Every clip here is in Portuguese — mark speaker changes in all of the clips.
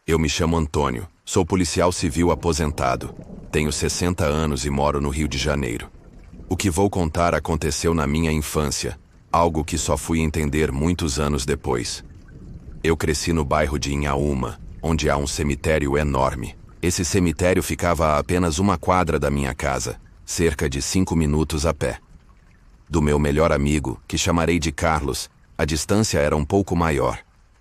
Speaker 1: Eu me chamo Antônio, sou policial civil aposentado. Tenho 60 anos e moro no Rio de Janeiro. O que vou contar aconteceu na minha infância, algo que só fui entender muitos anos depois. Eu cresci no bairro de Inhaúma, onde há um cemitério enorme. Esse cemitério ficava a apenas uma quadra da minha casa, cerca de 5 minutos a pé. Do meu melhor amigo, que chamarei de Carlos, a distância era um pouco maior,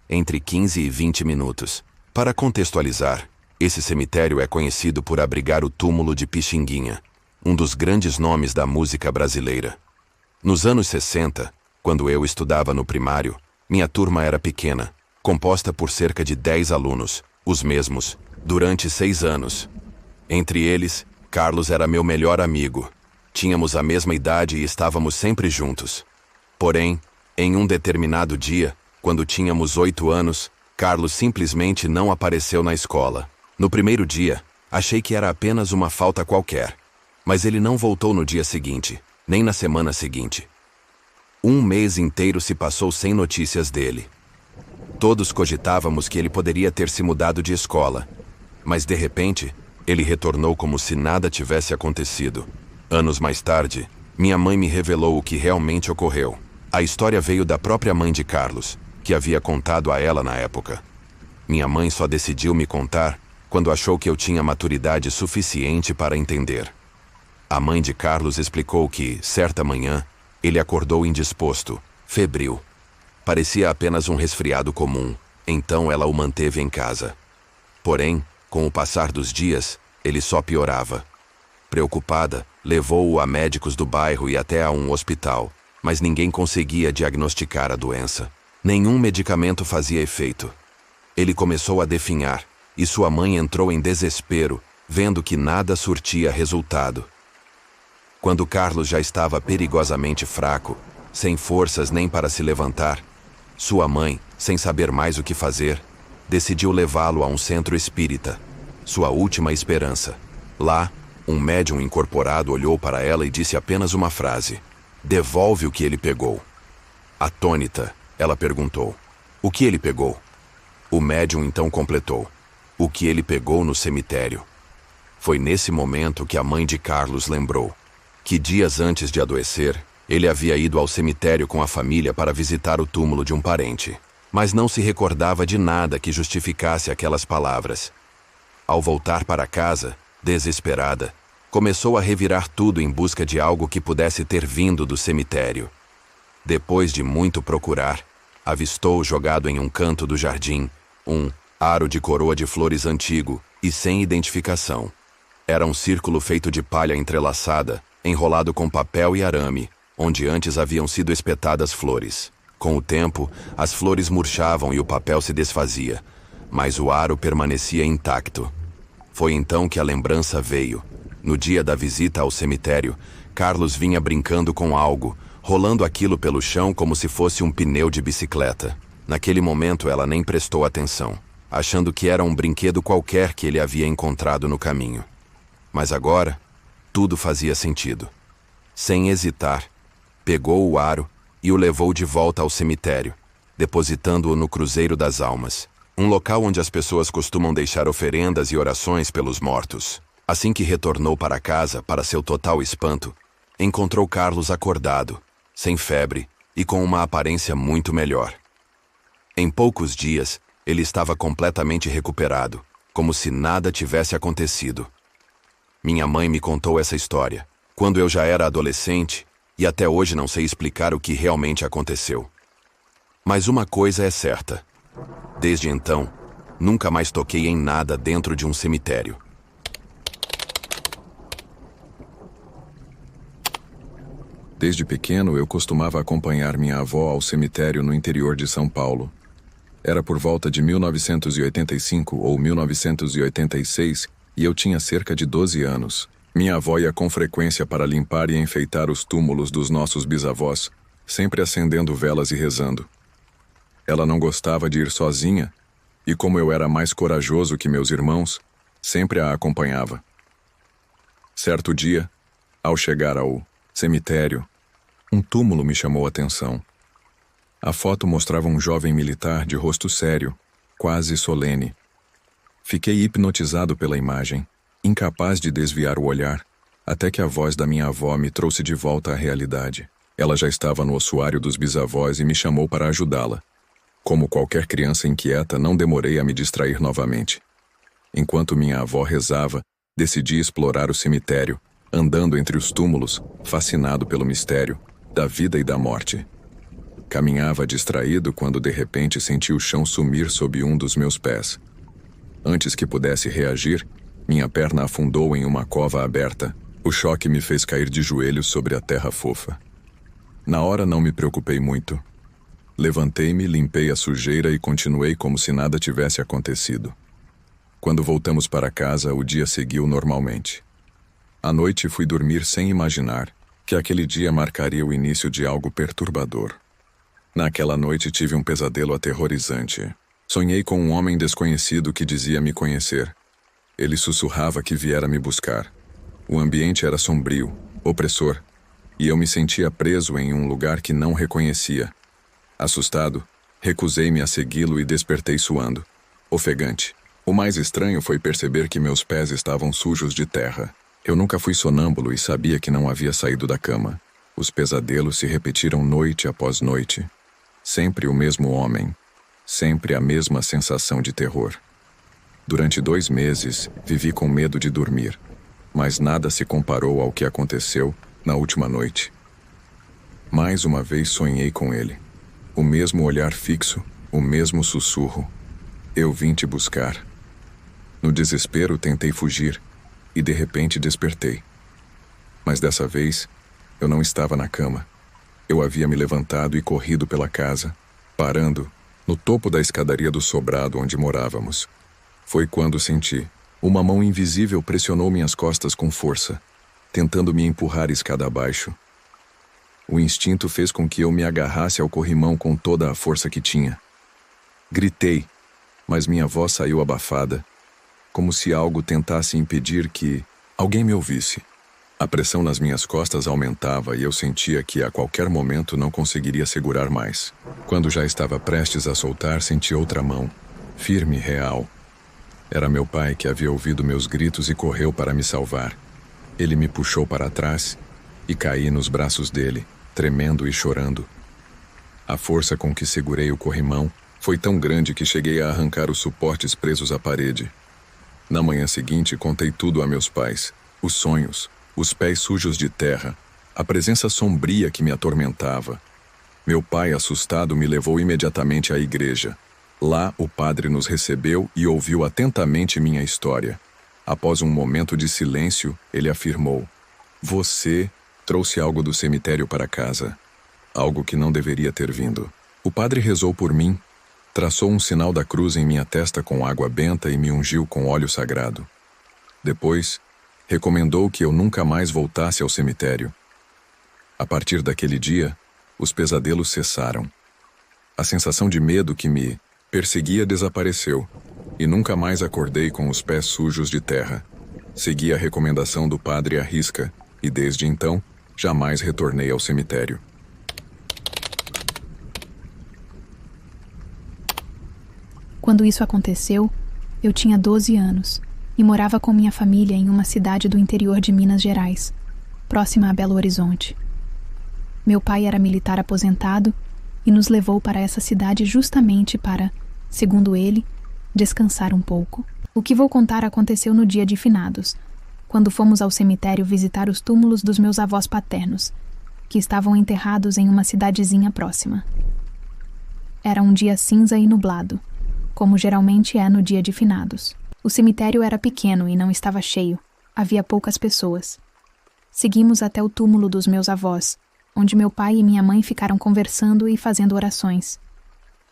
Speaker 1: entre 15 e 20 minutos. Para contextualizar, esse cemitério é conhecido por abrigar o túmulo de Pixinguinha, um dos grandes nomes da música brasileira. Nos anos 60, quando eu estudava no primário, minha turma era pequena, composta por cerca de 10 alunos, os mesmos, durante 6 anos. Entre eles, Carlos era meu melhor amigo. Tínhamos a mesma idade e estávamos sempre juntos. Porém, em um determinado dia, quando tínhamos 8 anos, Carlos simplesmente não apareceu na escola. No primeiro dia, achei que era apenas uma falta qualquer. Mas ele não voltou no dia seguinte, nem na semana seguinte. Um mês inteiro se passou sem notícias dele. Todos cogitávamos que ele poderia ter se mudado de escola. Mas de repente, ele retornou como se nada tivesse acontecido. Anos mais tarde, minha mãe me revelou o que realmente ocorreu. A história veio da própria mãe de Carlos, que havia contado a ela na época. Minha mãe só decidiu me contar quando achou que eu tinha maturidade suficiente para entender. A mãe de Carlos explicou que, certa manhã, ele acordou indisposto, febril. Parecia apenas um resfriado comum, então ela o manteve em casa. Porém, com o passar dos dias, ele só piorava. Preocupada, levou-o a médicos do bairro e até a um hospital, mas ninguém conseguia diagnosticar a doença. Nenhum medicamento fazia efeito. Ele começou a definhar, e sua mãe entrou em desespero, vendo que nada surtia resultado. Quando Carlos já estava perigosamente fraco, sem forças nem para se levantar, sua mãe, sem saber mais o que fazer, decidiu levá-lo a um centro espírita, sua última esperança. Lá, um médium incorporado olhou para ela e disse apenas uma frase: "Devolve o que ele pegou." Atônita, ela perguntou: "O que ele pegou?" O médium então completou: "O que ele pegou no cemitério." Foi nesse momento que a mãe de Carlos lembrou que dias antes de adoecer, ele havia ido ao cemitério com a família para visitar o túmulo de um parente, mas não se recordava de nada que justificasse aquelas palavras. Ao voltar para casa, desesperada, começou a revirar tudo em busca de algo que pudesse ter vindo do cemitério. Depois de muito procurar, avistou jogado em um canto do jardim um aro de coroa de flores antigo e sem identificação. Era um círculo feito de palha entrelaçada, enrolado com papel e arame, onde antes haviam sido espetadas flores. Com o tempo, as flores murchavam e o papel se desfazia, mas o aro permanecia intacto. Foi então que a lembrança veio. No dia da visita ao cemitério, Carlos vinha brincando com algo, rolando aquilo pelo chão como se fosse um pneu de bicicleta. Naquele momento ela nem prestou atenção, achando que era um brinquedo qualquer que ele havia encontrado no caminho. Mas agora, tudo fazia sentido. Sem hesitar, pegou o aro e o levou de volta ao cemitério, depositando-o no Cruzeiro das Almas, um local onde as pessoas costumam deixar oferendas e orações pelos mortos. Assim que retornou para casa, para seu total espanto, encontrou Carlos acordado, sem febre e com uma aparência muito melhor. Em poucos dias, ele estava completamente recuperado, como se nada tivesse acontecido. Minha mãe me contou essa história, quando eu já era adolescente, e até hoje não sei explicar o que realmente aconteceu. Mas uma coisa é certa. Desde então, nunca mais toquei em nada dentro de um cemitério.
Speaker 2: Desde pequeno, eu costumava acompanhar minha avó ao cemitério no interior de São Paulo. Era por volta de 1985 ou 1986 e eu tinha cerca de 12 anos. Minha avó ia com frequência para limpar e enfeitar os túmulos dos nossos bisavós, sempre acendendo velas e rezando. Ela não gostava de ir sozinha, e como eu era mais corajoso que meus irmãos, sempre a acompanhava. Certo dia, ao chegar ao cemitério, um túmulo me chamou a atenção. A foto mostrava um jovem militar de rosto sério, quase solene. Fiquei hipnotizado pela imagem, incapaz de desviar o olhar, até que a voz da minha avó me trouxe de volta à realidade. Ela já estava no ossuário dos bisavós e me chamou para ajudá-la. Como qualquer criança inquieta, não demorei a me distrair novamente. Enquanto minha avó rezava, decidi explorar o cemitério, andando entre os túmulos, fascinado pelo mistério da vida e da morte. Caminhava distraído quando de repente senti o chão sumir sob um dos meus pés. Antes que pudesse reagir, minha perna afundou em uma cova aberta. O choque me fez cair de joelhos sobre a terra fofa. Na hora não me preocupei muito. Levantei-me, limpei a sujeira e continuei como se nada tivesse acontecido. Quando voltamos para casa, o dia seguiu normalmente. À noite fui dormir sem imaginar que aquele dia marcaria o início de algo perturbador. Naquela noite tive um pesadelo aterrorizante. Sonhei com um homem desconhecido que dizia me conhecer. Ele sussurrava que viera me buscar. O ambiente era sombrio, opressor, e eu me sentia preso em um lugar que não reconhecia. Assustado, recusei-me a segui-lo e despertei suando, ofegante. O mais estranho foi perceber que meus pés estavam sujos de terra. Eu nunca fui sonâmbulo e sabia que não havia saído da cama. Os pesadelos se repetiram noite após noite. Sempre o mesmo homem. Sempre a mesma sensação de terror. Durante 2 meses, vivi com medo de dormir. Mas nada se comparou ao que aconteceu na última noite. Mais uma vez sonhei com ele. O mesmo olhar fixo, o mesmo sussurro. Eu vim te buscar. No desespero, tentei fugir. E de repente despertei. Mas dessa vez, eu não estava na cama. Eu havia me levantado e corrido pela casa, parando no topo da escadaria do sobrado onde morávamos. Foi quando senti. Uma mão invisível pressionou minhas costas com força, tentando me empurrar escada abaixo. O instinto fez com que eu me agarrasse ao corrimão com toda a força que tinha. Gritei, mas minha voz saiu abafada, como se algo tentasse impedir que alguém me ouvisse. A pressão nas minhas costas aumentava e eu sentia que a qualquer momento não conseguiria segurar mais. Quando já estava prestes a soltar, senti outra mão, firme e real. Era meu pai que havia ouvido meus gritos e correu para me salvar. Ele me puxou para trás e caí nos braços dele, tremendo e chorando. A força com que segurei o corrimão foi tão grande que cheguei a arrancar os suportes presos à parede. Na manhã seguinte, contei tudo a meus pais. Os sonhos, os pés sujos de terra, a presença sombria que me atormentava. Meu pai, assustado, me levou imediatamente à igreja. Lá, o padre nos recebeu e ouviu atentamente minha história. Após um momento de silêncio, ele afirmou: "Você trouxe algo do cemitério para casa. Algo que não deveria ter vindo." O padre rezou por mim, traçou um sinal da cruz em minha testa com água benta e me ungiu com óleo sagrado. Depois, recomendou que eu nunca mais voltasse ao cemitério. A partir daquele dia, os pesadelos cessaram. A sensação de medo que me perseguia desapareceu, e nunca mais acordei com os pés sujos de terra. Segui a recomendação do padre à risca, e desde então, jamais retornei ao cemitério.
Speaker 3: Quando isso aconteceu, eu tinha 12 anos e morava com minha família em uma cidade do interior de Minas Gerais, próxima a Belo Horizonte. Meu pai era militar aposentado e nos levou para essa cidade justamente para, segundo ele, descansar um pouco. O que vou contar aconteceu no dia de finados, quando fomos ao cemitério visitar os túmulos dos meus avós paternos, que estavam enterrados em uma cidadezinha próxima. Era um dia cinza e nublado, como geralmente é no dia de finados. O cemitério era pequeno e não estava cheio. Havia poucas pessoas. Seguimos até o túmulo dos meus avós, onde meu pai e minha mãe ficaram conversando e fazendo orações.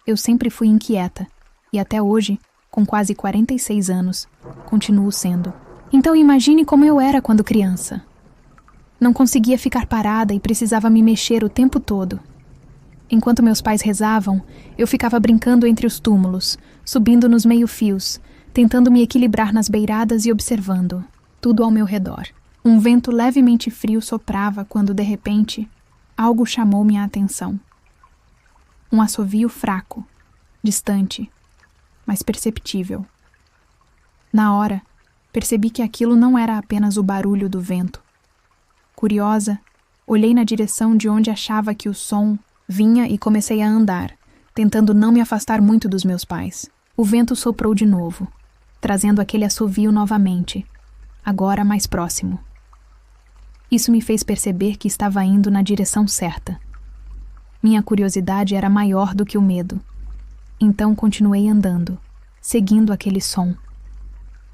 Speaker 3: Eu sempre fui inquieta, e até hoje, com quase 46 anos, continuo sendo. Então imagine como eu era quando criança. Não conseguia ficar parada e precisava me mexer o tempo todo. Enquanto meus pais rezavam, eu ficava brincando entre os túmulos, subindo nos meio-fios, tentando me equilibrar nas beiradas e observando tudo ao meu redor. Um vento levemente frio soprava quando, de repente, algo chamou minha atenção. Um assovio fraco, distante, mas perceptível. Na hora, percebi que aquilo não era apenas o barulho do vento. Curiosa, olhei na direção de onde achava que o som vinha e comecei a andar, tentando não me afastar muito dos meus pais. O vento soprou de novo, trazendo aquele assovio novamente, agora mais próximo. Isso me fez perceber que estava indo na direção certa. Minha curiosidade era maior do que o medo. Então continuei andando, seguindo aquele som.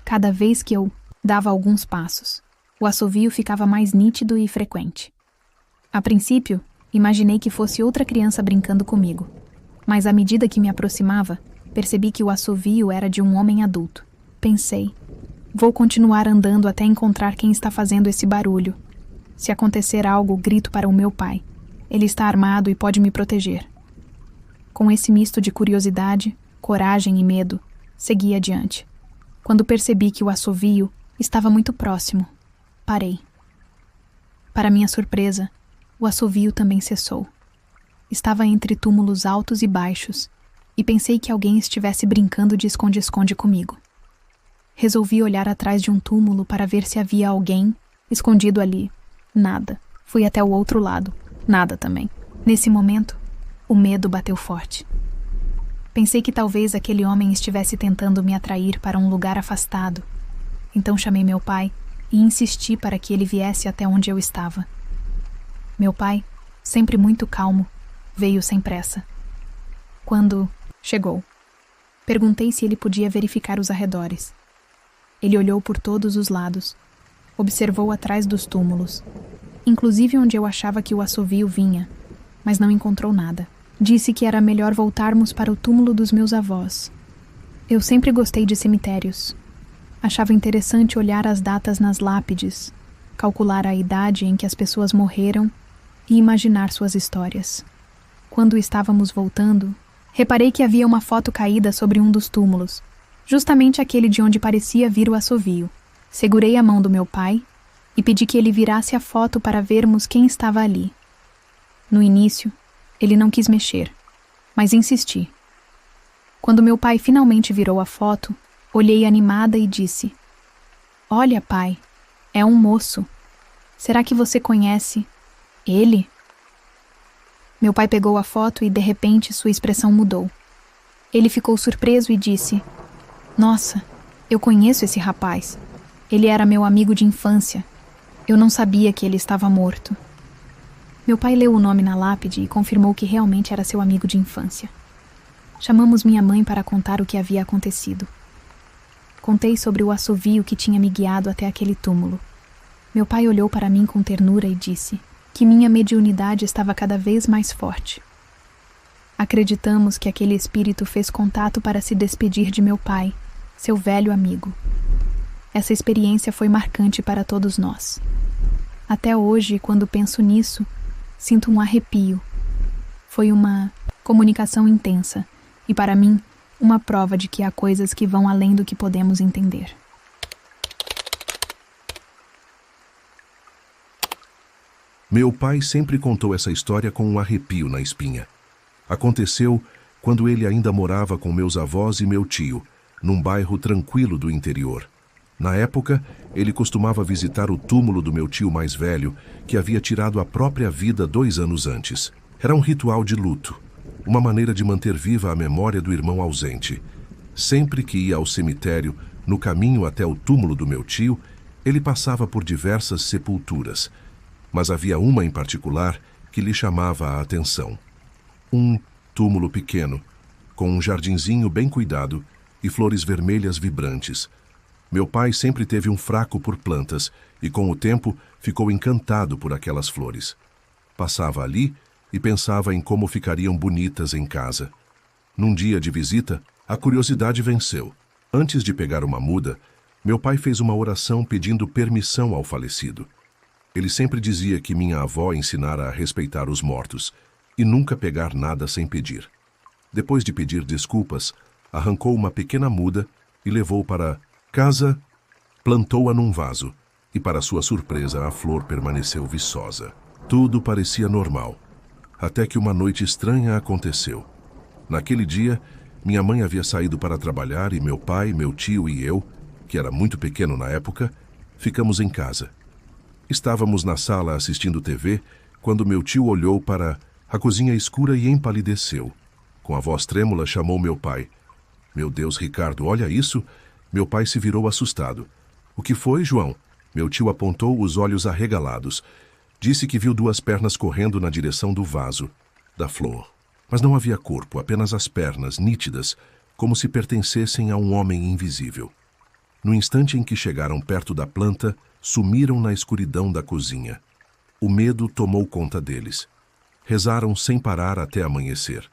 Speaker 3: Cada vez que eu dava alguns passos, o assovio ficava mais nítido e frequente. A princípio, imaginei que fosse outra criança brincando comigo, mas à medida que me aproximava, percebi que o assovio era de um homem adulto. Pensei, vou continuar andando até encontrar quem está fazendo esse barulho. Se acontecer algo, grito para o meu pai. Ele está armado e pode me proteger. Com esse misto de curiosidade, coragem e medo, segui adiante. Quando percebi que o assovio estava muito próximo, parei. Para minha surpresa, o assovio também cessou. Estava entre túmulos altos e baixos, e pensei que alguém estivesse brincando de esconde-esconde comigo. Resolvi olhar atrás de um túmulo para ver se havia alguém escondido ali. Nada. Fui até o outro lado. Nada também. Nesse momento, o medo bateu forte. Pensei que talvez aquele homem estivesse tentando me atrair para um lugar afastado. Então chamei meu pai e insisti para que ele viesse até onde eu estava. Meu pai, sempre muito calmo, veio sem pressa. Quando chegou, perguntei se ele podia verificar os arredores. Ele olhou por todos os lados, observou atrás dos túmulos, inclusive onde eu achava que o assovio vinha, mas não encontrou nada. Disse que era melhor voltarmos para o túmulo dos meus avós. Eu sempre gostei de cemitérios. Achava interessante olhar as datas nas lápides, calcular a idade em que as pessoas morreram e imaginar suas histórias. Quando estávamos voltando, reparei que havia uma foto caída sobre um dos túmulos, justamente aquele de onde parecia vir o assovio. Segurei a mão do meu pai e pedi que ele virasse a foto para vermos quem estava ali. No início, ele não quis mexer, mas insisti. Quando meu pai finalmente virou a foto, olhei animada e disse: "Olha, pai, é um moço. Será que você conhece ele?" Meu pai pegou a foto e, de repente, sua expressão mudou. Ele ficou surpreso e disse: "Nossa, eu conheço esse rapaz. Ele era meu amigo de infância. Eu não sabia que ele estava morto." Meu pai leu o nome na lápide e confirmou que realmente era seu amigo de infância. Chamamos minha mãe para contar o que havia acontecido. Contei sobre o assovio que tinha me guiado até aquele túmulo. Meu pai olhou para mim com ternura e disse que minha mediunidade estava cada vez mais forte. Acreditamos que aquele espírito fez contato para se despedir de meu pai, seu velho amigo. Essa experiência foi marcante para todos nós. Até hoje, quando penso nisso, sinto um arrepio. Foi uma comunicação intensa e, para mim, uma prova de que há coisas que vão além do que podemos entender.
Speaker 4: Meu pai sempre contou essa história com um arrepio na espinha. Aconteceu quando ele ainda morava com meus avós e meu tio, num bairro tranquilo do interior. Na época, ele costumava visitar o túmulo do meu tio mais velho, que havia tirado a própria vida 2 anos antes. Era um ritual de luto, uma maneira de manter viva a memória do irmão ausente. Sempre que ia ao cemitério, no caminho até o túmulo do meu tio, ele passava por diversas sepulturas, mas havia uma em particular que lhe chamava a atenção. Um túmulo pequeno, com um jardinzinho bem cuidado e flores vermelhas vibrantes. Meu pai sempre teve um fraco por plantas e, com o tempo, ficou encantado por aquelas flores. Passava ali e pensava em como ficariam bonitas em casa. Num dia de visita, a curiosidade venceu. Antes de pegar uma muda, meu pai fez uma oração pedindo permissão ao falecido. Ele sempre dizia que minha avó ensinara a respeitar os mortos e nunca pegar nada sem pedir. Depois de pedir desculpas, arrancou uma pequena muda e levou para casa, plantou-a num vaso e, para sua surpresa, a flor permaneceu viçosa. Tudo parecia normal, até que uma noite estranha aconteceu. Naquele dia, minha mãe havia saído para trabalhar e meu pai, meu tio e eu que era muito pequeno na época, ficamos em casa. Estávamos na sala assistindo TV quando meu tio olhou para a cozinha escura e empalideceu. Com a voz trêmula, chamou meu pai. Meu Deus, Ricardo, olha isso! Meu pai se virou assustado. O que foi, João? Meu tio apontou os olhos arregalados. Disse que viu duas pernas correndo na direção do vaso, da flor. Mas não havia corpo, apenas as pernas, nítidas, como se pertencessem a um homem invisível. No instante em que chegaram perto da planta, sumiram na escuridão da cozinha. O medo tomou conta deles. Rezaram sem parar até amanhecer.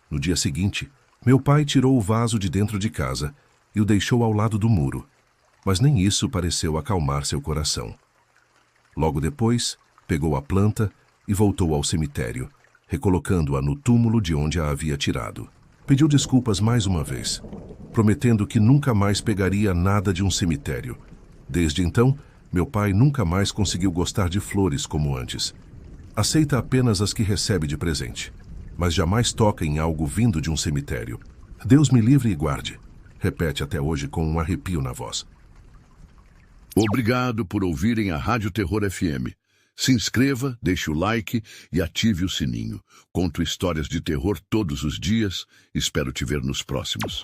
Speaker 4: No dia seguinte, meu pai tirou o vaso de dentro de casa e o deixou ao lado do muro. Mas nem isso pareceu acalmar seu coração. Logo depois, pegou a planta e voltou ao cemitério, recolocando-a no túmulo de onde a havia tirado. Pediu desculpas mais uma vez, prometendo que nunca mais pegaria nada de um cemitério. Desde então, meu pai nunca mais conseguiu gostar de flores como antes. Aceita apenas as que recebe de presente, mas jamais toca em algo vindo de um cemitério. Deus me livre e guarde, repete até hoje com um arrepio na voz.
Speaker 5: Obrigado por ouvirem a Rádio Terror FM. Se inscreva, deixe o like e ative o sininho. Conto histórias de terror todos os dias. Espero te ver nos próximos.